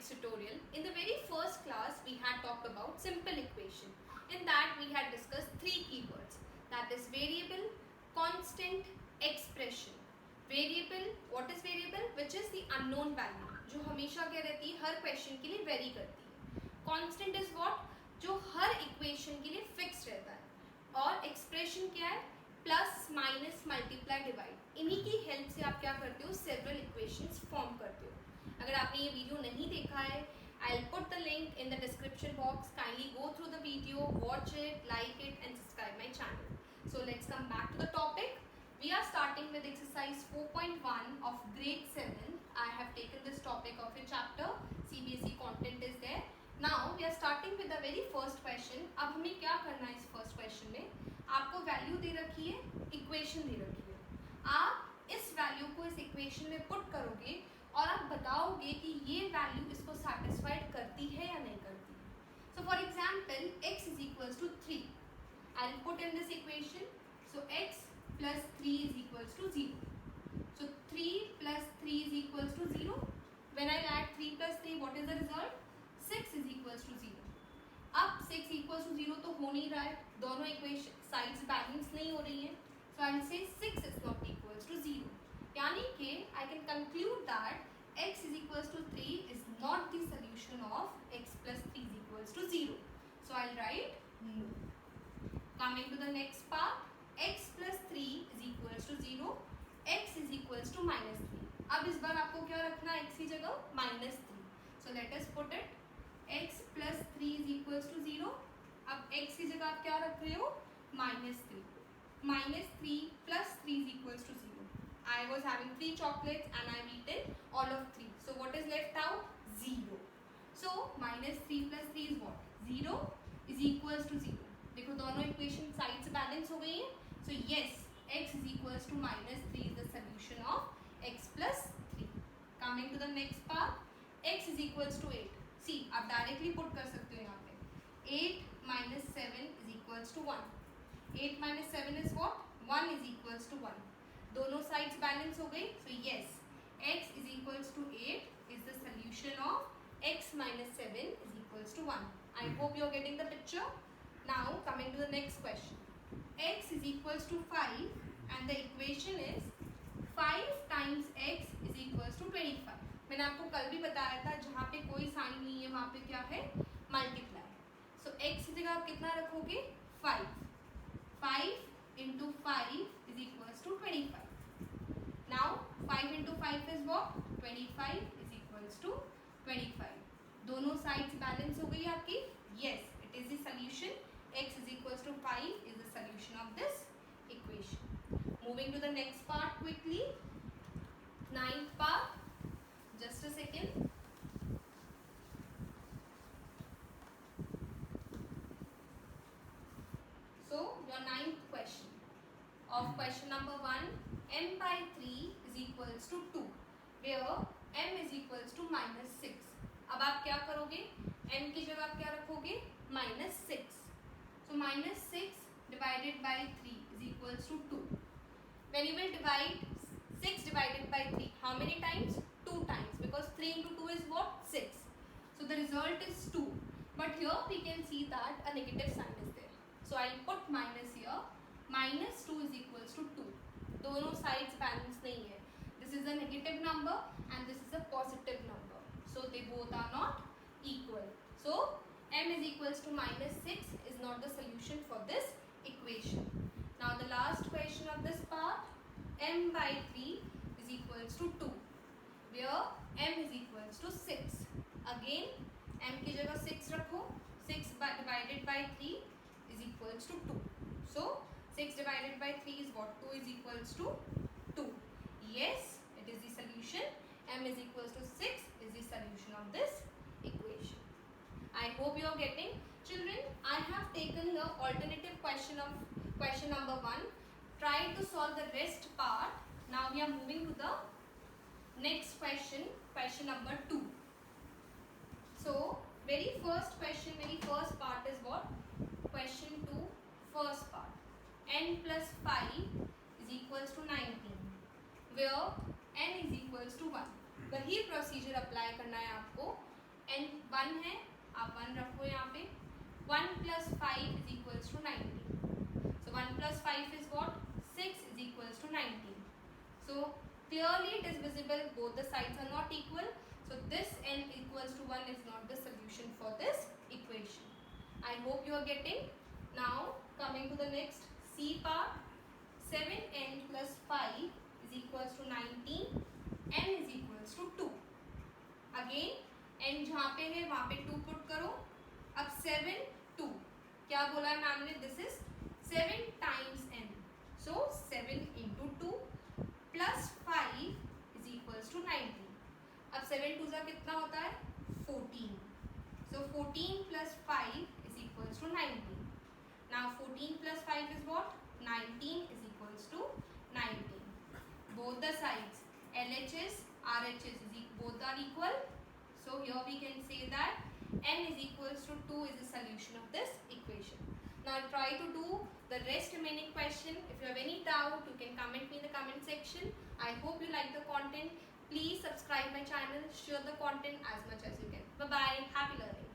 mathematics tutorial. In the very first class, we had talked about simple equation. In that, we had discussed three keywords, that is variable, constant, expression. Variable, what is variable? Which is the unknown value, जो हमेशा क्या रहती है, हर question के लिए very करती है. Constant is what? जो हर इक्वेशन के लिए फिक्स रहता है. और एक्सप्रेशन क्या है? Plus minus multiply divide. इन्हीं की हेल्प से आप क्या करते हो, सेवरल इक्वेशंस फॉर्म करते हो. अगर आपने ये वीडियो नहीं देखा है, I will put the link in the description box. Kindly go through the video, watch it, like it and subscribe my channel. So let's come back to the topic. We are starting with exercise 4.1 of grade 7. I have taken this topic of a chapter. CBSE content is there. Now we are starting with the very first question. अब हमें क्या करना है इस first question में? आपको value दे रखी है, इक्वेशन दे रखी है. आप इस वैल्यू को इस इक्वेशन में पुट करोगे और आप बताओगे कि ये वैल्यू इसको सेटिस्फाइड करती है या नहीं करती है. So for example x is equals to 3. I will put in this equation. So x plus 3 is equals to 0. So 3 plus 3 is equals to 0. When I add 3 plus 3, what is the result? 6 is equals to 0. अब 6 equals to 0 तो हो नहीं रहा है, दोनों equation sides balance नहीं हो रही हैं. So I will say 6 is not equals to 0. यानी कि I can conclude that x is equals to 3 is not the solution of x plus 3 is equals to 0. So I will write no. Coming to the next part. x plus 3 is equals to 0. x is equals to minus 3. अब इस बार आपको क्या रखना है x की जगह? minus 3. So let us put it. x plus 3 is equals to 0. अब x की जगह आप क्या रख रहे हो? minus 3. minus 3 plus 3 is equals to 0. I was having 3 chocolates and I've eaten all of 3. So what is left out? 0. So minus 3 plus 3 is what? 0 is equals to 0. देखो दोनों इक्वेशन साइड्स बैलेंस हो गई हैं. So yes, x is equals to minus 3 is the solution of x plus 3. Coming to the next part. x is equals to 8. See आप directly put कर सकते हो यहाँ पे. 8 minus 7 is equals to 1. 8 minus 7 is what? 1 is equals to 1. दोनों sides balance हो गई. So yes, x is equals to 8 is the solution of x minus 7 is equals to 1. I hope you are getting the picture. Now coming to the next question. x is equals to 5 and the equation is 5 times x is equals to 25. मैंने आपको कल भी बताया था जहाँ पे कोई sign नहीं है वहाँ पे क्या है? मल्टीप्लाई. सो x की जगह आप कितना रखोगे? 5. 5 into 5 is equals to 25. Now 5 into 5 is what? 25 is equals to 25. दोनों साइड्स बैलेंस हो गई आपकी. Yes, it is the solution. X is equals to 5 is the solution of this equation. Moving to the next part quickly. Ninth part. Just a second. So your ninth question of question number 1, m by 3 is equals to 2, where m is equals to minus 6. अब आप क्या करोगे? m की जगह आप क्या रखोगे? minus 6. So minus 6 divided by 3 is equals to 2. When you will divide 6 divided by 3, how many times? 2 times, because 3 into 2 is what? 6. So the result is 2. But here we can see that a negative sign is there. So I will put minus here. Minus 2 is equals to 2. दोनों sides balance नहीं है. This is a negative number and this is a positive number. So they both are not equal. So m is equals to minus 6 is not the solution for this equation. Now the last question of this part, m by 3 is equals to 2, where m is equals to 6. Again m की जगह 6 रखो. 6 divided by 3 is equals to 2. So 6 divided by 3 is what? 2 is equals to 2. Yes, it is the solution. m is equals to 6 is the solution of this equation. I hope you are getting. Children, I have taken the alternative question of question number 1. Try to solve the rest part. Now we are moving to the next question, question number 2. So very first question, very first part is what? Question 2, first part. n plus 5 is equals to 19, where n is equals to 1. वही procedure apply करना है आपको. n 1 है, आप 1 रखो यहाँ पे. 1 plus 5 is equals to 19. So 1 plus 5 is what? 6 is equals to 19. So clearly it is visible both the sides are not equal. So this n equals to 1 is not the solution for this equation. I hope you are getting. Now coming to the next C part. 7n plus 5 is equals to 19. n is equals to 2. Again n जहाँ पे है वहाँ पे 2 put करो. अब 7 2 क्या बोला है मैम ने? This is 7 times n. So 7 into 2 plus 5 is equals to 19. अब 7 टू ज़ा कितना होता है? 14. So 14 plus 5 is equals to 19. Now 14 plus 5 is what? 19 is equals to 19. Both the sides LHS, RHS both are equal. So here we can say that n is equals to 2 is the solution of this equation. Now try to do the rest remaining question. If you have any doubt, you can comment me in the comment section. I hope you like the content. Please subscribe my channel, share the content as much as you can. Bye bye. Happy learning.